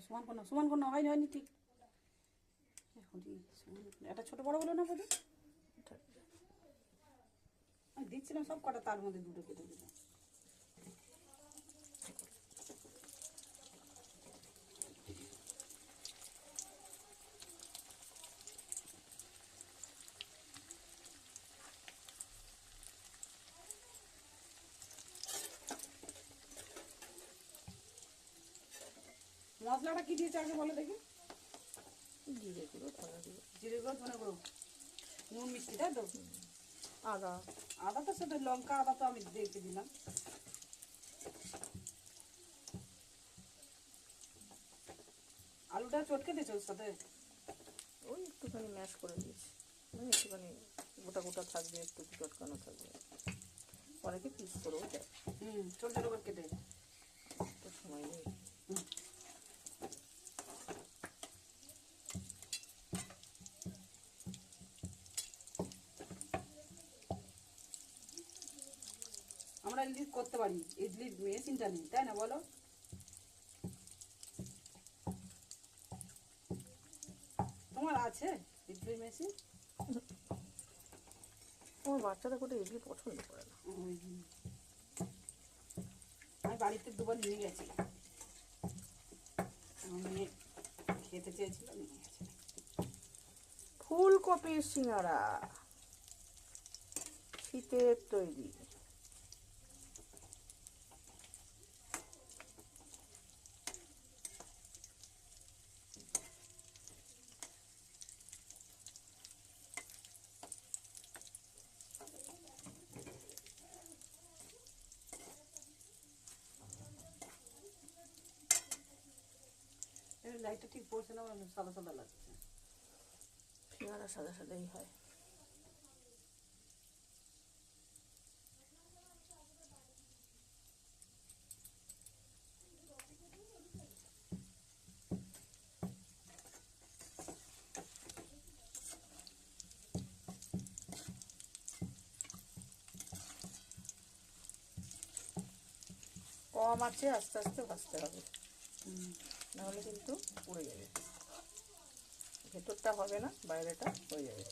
সমান কোনো হয়নি ঠিক। একটা ছোট বড় হলো না বোধ, আমি দিচ্ছিলাম সব কটা, তার মধ্যে দুটো কেটে দিলাম। মশলাটা কি দিয়েছে আগে বলো দেখি? জিরে গুঁড়ো, ধনে গুঁড়ো, জিরে গুঁড়ো, ধনে গুঁড়ো, নুন, মিষ্টি, তাই তো? আদা তো সেটা লঙ্কা, আদা তো আমি দেখে দিলাম। আলুটা চটকে দিয়েছে ওর সাথে? ওই একটুখানি ম্যাশ করে দিয়েছি, মানে একটুখানি গোটা গোটা থাকবে, একটু চটকানো থাকবে। অনেকে পিস করেও দেয়। ছোট ছোট করে কেটে। তো সময় নেই। আমরা ইডলি করতে পারি, ইডলির মেশিনটা নেই, তাই না বলো? তোমার আছে ইডলির মেশিন? আমার বাচ্চারা কোথাও ইডলি পছন্দ করে না। আমি বাড়িতে দুবার নিয়ে গেছি, মেয়ে খেতে চেয়েছিল, নিয়ে গেছে। ফুলকপির সিঙ্গারা শীতের তৈরি। লাইটটা ঠিক পড়ছে না, সাদা সাদা লাগছে। সিঙ্গারা সাদা সাদাই হয়। কম আছে, আস্তে আস্তে ভাজতে হবে, নাহলে কিন্তু পুড়ে যাবে। ভেতরটা হবে না, বাইরেটা হয়ে যাবে।